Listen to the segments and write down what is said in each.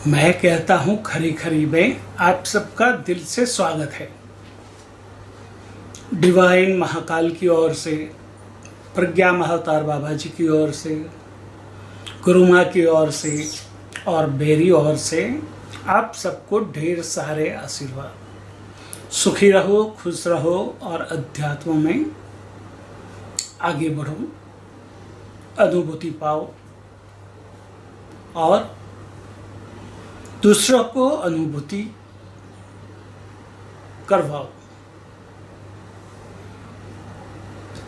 मैं कहता हूँ खरी खरी में आप सबका दिल से स्वागत है। डिवाइन महाकाल की ओर से, प्रज्ञा महाअवतार बाबा जी की ओर से, गुरु माँ की ओर से और मेरी ओर से आप सबको ढेर सारे आशीर्वाद। सुखी रहो, खुश रहो और अध्यात्म में आगे बढ़ो, अनुभूति पाओ और दूसरों को अनुभूति करवाओ।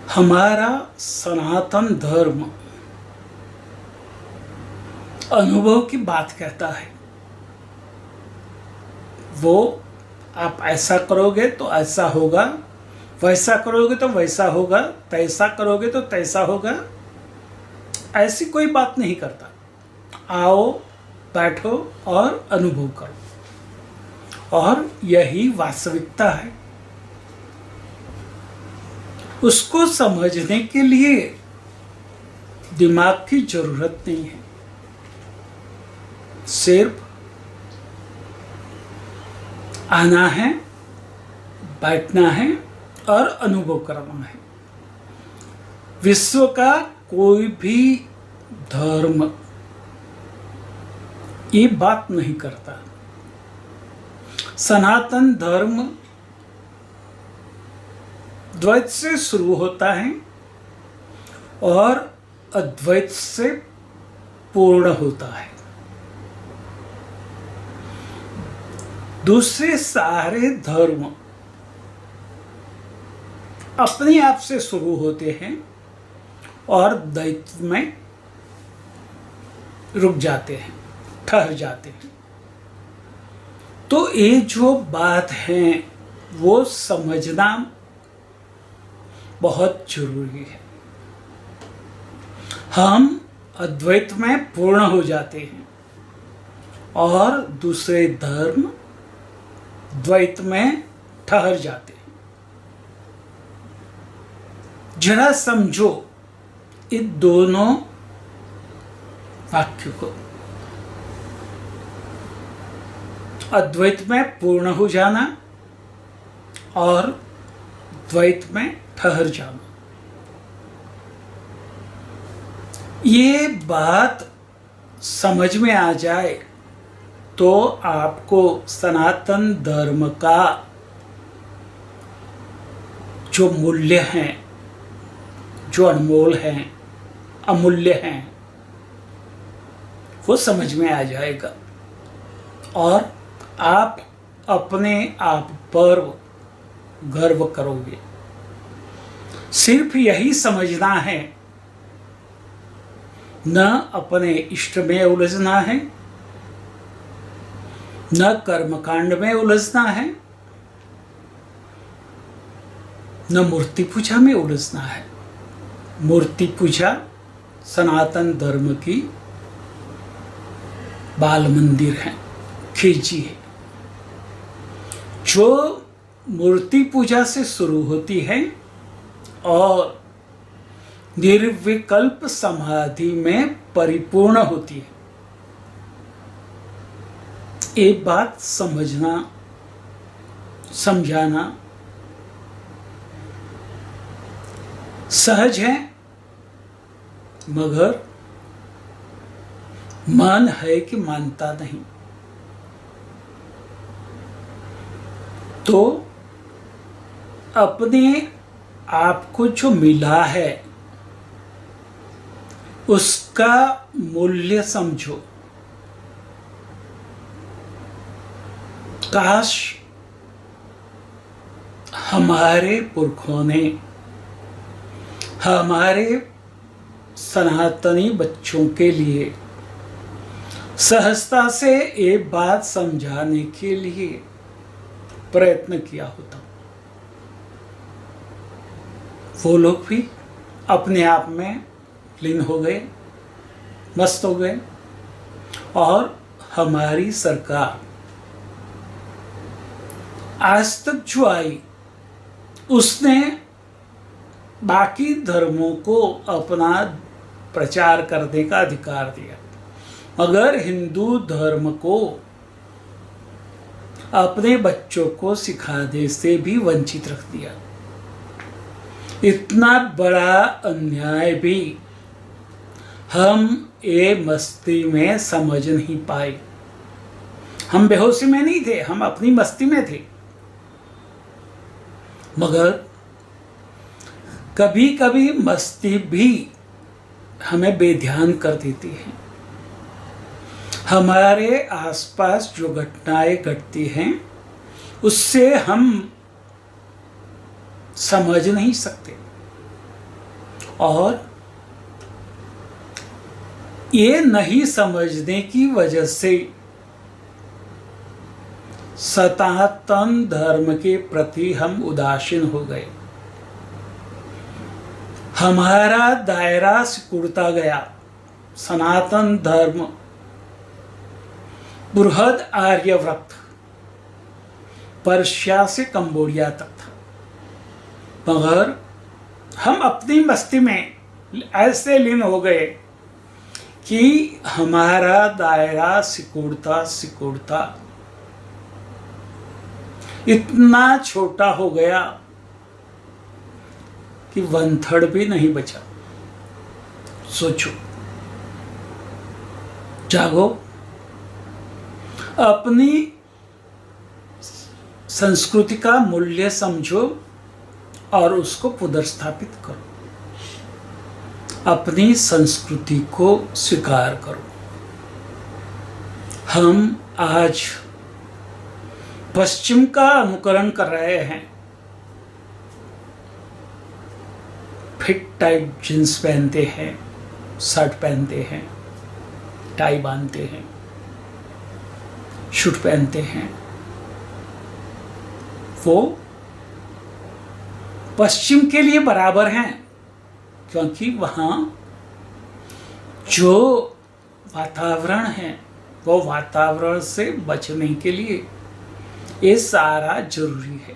हमारा सनातन धर्म अनुभव की बात कहता है। वो आप ऐसा करोगे तो ऐसा होगा, वैसा करोगे तो वैसा होगा, तैसा करोगे तो तैसा होगा, ऐसी कोई बात नहीं करता। आओ, बैठो और अनुभव करो, और यही वास्तविकता है। उसको समझने के लिए दिमाग की जरूरत नहीं है, सिर्फ आना है, बैठना है और अनुभव करना है। विश्व का कोई भी धर्म ये बात नहीं करता। सनातन धर्म द्वैत से शुरू होता है और अद्वैत से पूर्ण होता है। दूसरे सारे धर्म अपने आप से शुरू होते हैं और द्वैत में रुक जाते हैं, ठहर जाते हैं। तो ये जो बात है वो समझना बहुत जरूरी है। हम अद्वैत में पूर्ण हो जाते हैं और दूसरे धर्म द्वैत में ठहर जाते हैं। जरा समझो इन दोनों वाक्य को। अद्वैत में पूर्ण हो जाना और द्वैत में ठहर जाना, ये बात समझ में आ जाए तो आपको सनातन धर्म का जो मूल्य हैं, जो अनमोल हैं, अमूल्य हैं, वो समझ में आ जाएगा और आप अपने आप पर गर्व करोगे। सिर्फ यही समझना है, न अपने इष्ट में उलझना है, न कर्मकांड में उलझना है, न मूर्ति पूजा में उलझना है। मूर्ति पूजा सनातन धर्म की बाल मंदिर है, खिड़की है, जो मूर्ति पूजा से शुरू होती है और निर्विकल्प समाधि में परिपूर्ण होती है। एक बात समझना, समझाना सहज है, मगर मन है कि मानता नहीं। तो अपने आप को जो मिला है उसका मूल्य समझो। काश हमारे पुरखों ने हमारे सनातनी बच्चों के लिए सहजता से ये बात समझाने के लिए प्रयत्न किया होता। वो लोग भी अपने आप में लीन हो गए, मस्त हो गए, और हमारी सरकार आज तक जो आई उसने बाकी धर्मों को अपना प्रचार करने का अधिकार दिया। मगर हिंदू धर्म को अपने बच्चों को सिखाने से भी वंचित रख दिया। इतना बड़ा अन्याय भी हम ये मस्ती में समझ नहीं पाए। हम बेहोशी में नहीं थे, हम अपनी मस्ती में थे। मगर कभी कभी मस्ती भी हमें बेध्यान कर देती है। हमारे आसपास जो घटनाएं घटती हैं उससे हम समझ नहीं सकते, और ये नहीं समझने की वजह से सनातन धर्म के प्रति हम उदासीन हो गए। हमारा दायरा सिकुड़ता गया। सनातन धर्म बृहद आर्यव्रत पर्शिया से कंबोडिया तक था, मगर हम अपनी मस्ती में ऐसे लीन हो गए कि हमारा दायरा सिकुड़ता सिकुड़ता इतना छोटा हो गया कि 1/3 भी नहीं बचा। सोचो, जागो, अपनी संस्कृति का मूल्य समझो और उसको पुनर्स्थापित करो। अपनी संस्कृति को स्वीकार करो। हम आज पश्चिम का अनुकरण कर रहे हैं। फिट टाइट जींस पहनते हैं, शर्ट पहनते हैं, टाई बांधते हैं, शूट पहनते हैं। वो पश्चिम के लिए बराबर हैं, क्योंकि वहाँ जो वातावरण है वो वातावरण से बचने के लिए ये सारा जरूरी है।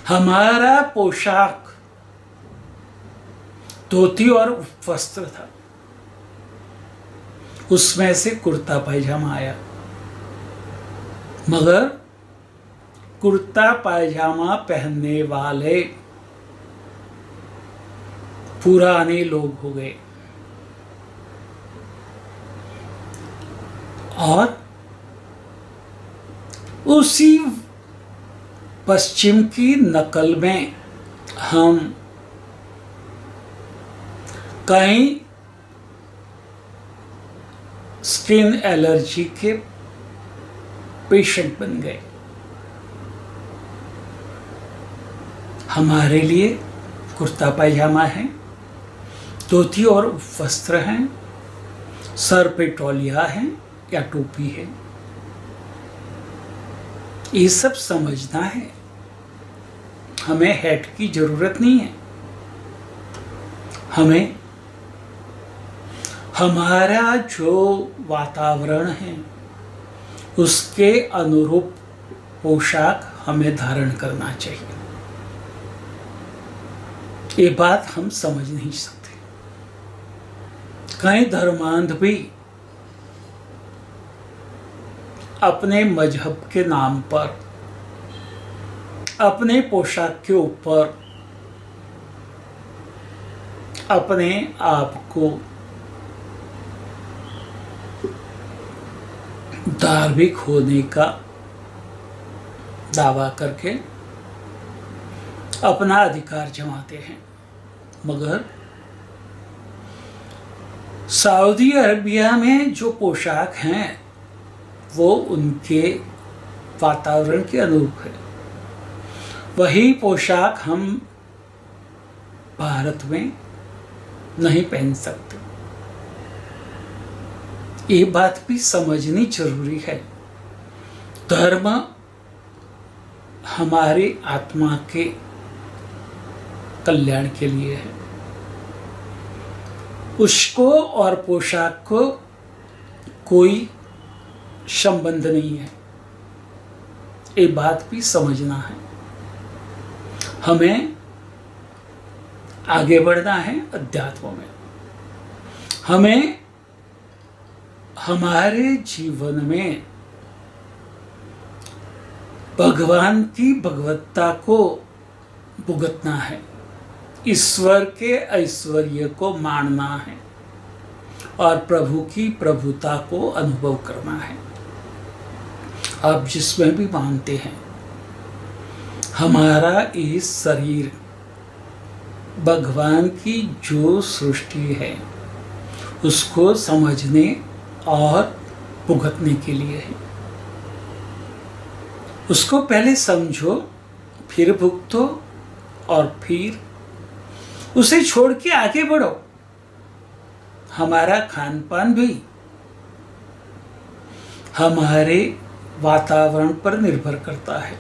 हमारा पोशाक धोती और वस्त्र था, उसमें से कुर्ता पायजामा आया। मगर कुर्ता पायजामा पहनने वाले पुराने लोग हो गए, और उसी पश्चिम की नकल में हम कई स्किन एलर्जी के पेशेंट बन गए। हमारे लिए कुर्ता पायजामा है, धोती और वस्त्र हैं, सर पे तौलिया है या टोपी है। ये सब समझना है। हमें हैट की जरूरत नहीं है। हमें हमारा जो वातावरण है उसके अनुरूप पोशाक हमें धारण करना चाहिए। ये बात हम समझ नहीं सकते। कई धर्मांध भी अपने मजहब के नाम पर अपने पोशाक के ऊपर अपने आप को धार्मिक होने का दावा करके अपना अधिकार जमाते हैं। मगर सऊदी अरबिया में जो पोशाक हैं वो उनके वातावरण के अनुरूप है। वही पोशाक हम भारत में नहीं पहन सकते। ये बात भी समझनी जरूरी है। धर्म हमारी आत्मा के कल्याण के लिए है। उसको और पोशाक को कोई संबंध नहीं है। ये बात भी समझना है। हमें आगे बढ़ना है अध्यात्म में। हमें हमारे जीवन में भगवान की भगवत्ता को भुगतना है, ईश्वर के ऐश्वर्य को मानना है और प्रभु की प्रभुता को अनुभव करना है। आप जिसमें भी मानते हैं, हमारा ये शरीर भगवान की जो सृष्टि है उसको समझने और भुगतने के लिए है। उसको पहले समझो, फिर भुगतो और फिर उसे छोड़ के आगे बढ़ो। हमारा खान पान भी हमारे वातावरण पर निर्भर करता है।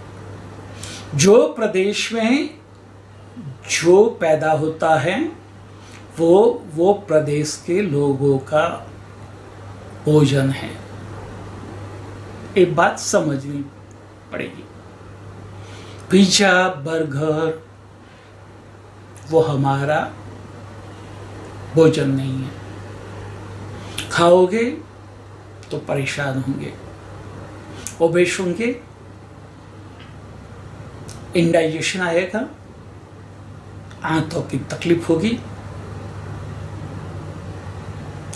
जो प्रदेश में जो पैदा होता है वो प्रदेश के लोगों का भोजन है। एक बात समझनी पड़ेगी। पिज्जा, बर्गर वो हमारा भोजन नहीं है। खाओगे तो परेशान होंगे, ओबेस होंगे, इंडाइजेशन आएगा, आंतों की तकलीफ होगी।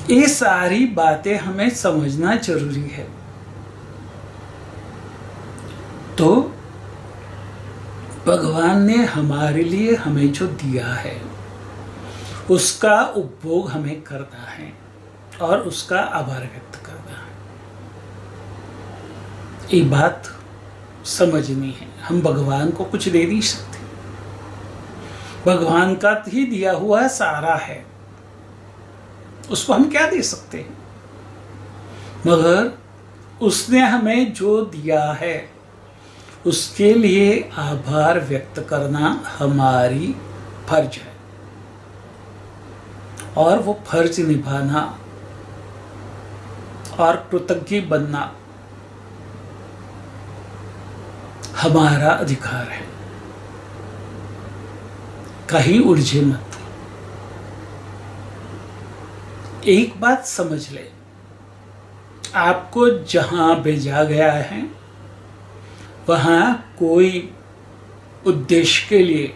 ये सारी बातें हमें समझना जरूरी है। तो भगवान ने हमारे लिए हमें जो दिया है उसका उपभोग हमें करना है और उसका आभार व्यक्त करना है। ये बात समझनी है। हम भगवान को कुछ दे नहीं सकते। भगवान का ही दिया हुआ सारा है, उसको हम क्या दे सकते हैं? मगर उसने हमें जो दिया है उसके लिए आभार व्यक्त करना हमारी फर्ज है और वो फर्ज निभाना और कृतज्ञ बनना हमारा अधिकार है। कहीं उलझे मत। एक बात समझ ले, आपको जहां भेजा गया है वहां कोई उद्देश्य के लिए,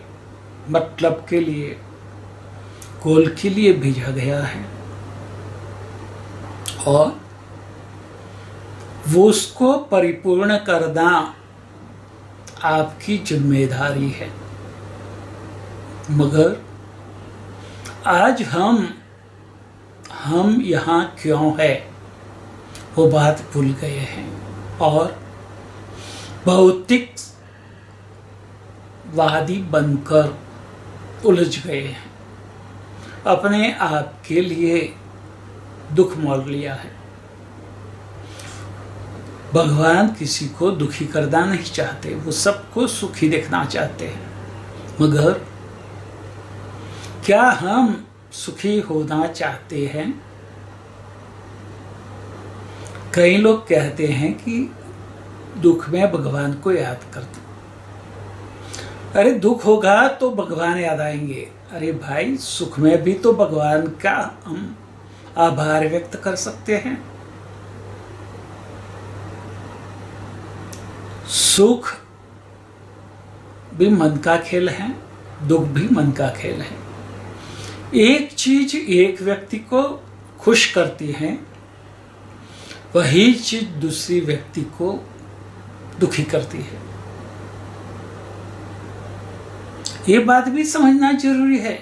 मतलब के लिए, गोल के लिए भेजा गया है और वो उसको परिपूर्ण करना आपकी जिम्मेदारी है। मगर आज हम यहाँ क्यों है वो बात भूल गए हैं और भौतिकवादी बनकर उलझ गए हैं। अपने आप के लिए दुख मोल लिया है। भगवान किसी को दुखी करना नहीं चाहते, वो सबको सुखी देखना चाहते हैं। मगर क्या हम सुखी होना चाहते हैं? कई लोग कहते हैं कि दुख में भगवान को याद करते। अरे दुख होगा तो भगवान याद आएंगे। अरे भाई, सुख में भी तो भगवान का हम आभार व्यक्त कर सकते हैं। सुख भी मन का खेल है, दुख भी मन का खेल है। एक चीज एक व्यक्ति को खुश करती है, वही चीज दूसरी व्यक्ति को दुखी करती है। ये बात भी समझना जरूरी है।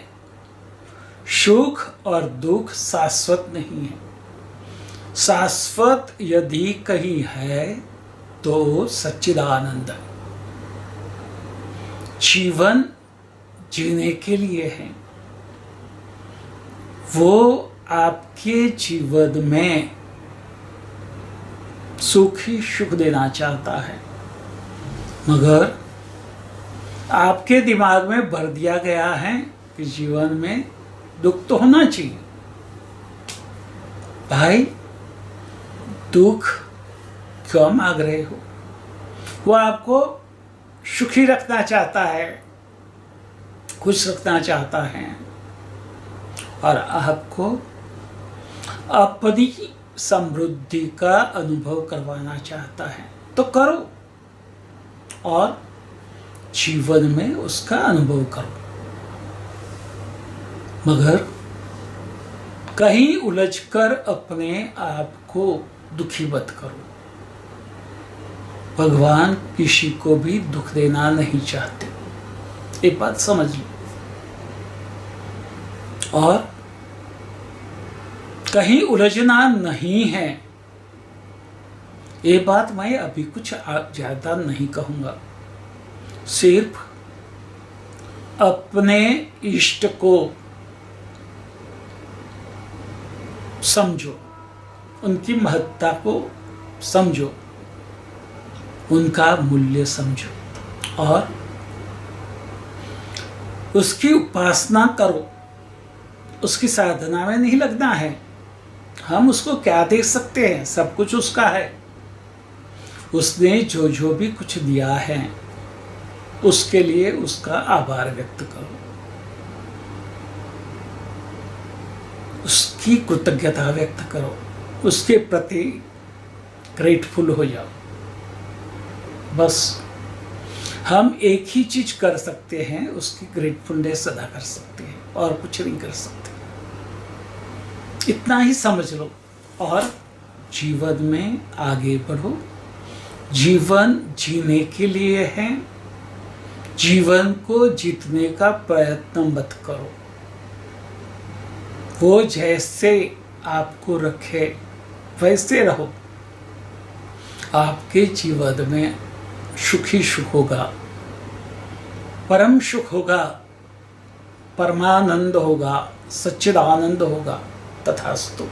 सुख और दुख शाश्वत नहीं है। शाश्वत यदि कहीं है तो सच्चिदानंद। जीवन जीने के लिए है, वो आपके जीवन में सुख ही सुख देना चाहता है। मगर आपके दिमाग में भर दिया गया है कि जीवन में दुख तो होना चाहिए। भाई, दुख क्यों मांग रहे हो? वो आपको सुखी रखना चाहता है, खुश रखना चाहता है और आपको अपनी समृद्धि का अनुभव करवाना चाहता है तो करो और जीवन में उसका अनुभव करो, मगर कहीं उलझकर अपने आप को दुखी मत करो। भगवान किसी को भी दुख देना नहीं चाहते, ये बात समझ लो। और कहीं उलझना नहीं है, ये बात मैं अभी कुछ ज्यादा नहीं कहूंगा। सिर्फ अपने इष्ट को समझो, उनकी महत्ता को समझो, उनका मूल्य समझो और उसकी उपासना करो। उसकी साधना में नहीं लगना है। हम उसको क्या दे सकते हैं? सब कुछ उसका है। उसने जो जो भी कुछ दिया है उसके लिए उसका आभार व्यक्त करो, उसकी कृतज्ञता व्यक्त करो, उसके प्रति ग्रेटफुल हो जाओ। बस हम एक ही चीज कर सकते हैं, उसकी ग्रेटफुलनेस अदा कर सकते हैं और कुछ नहीं कर सकते। इतना ही समझ लो और जीवन में आगे बढ़ो। जीवन जीने के लिए है, जीवन को जीतने का प्रयत्न मत करो। वो जैसे आपको रखे वैसे रहो। आपके जीवन में सुख ही सुख होगा, परम सुख होगा, परमानंद होगा, सच्चिदानंद होगा। तथास्तु।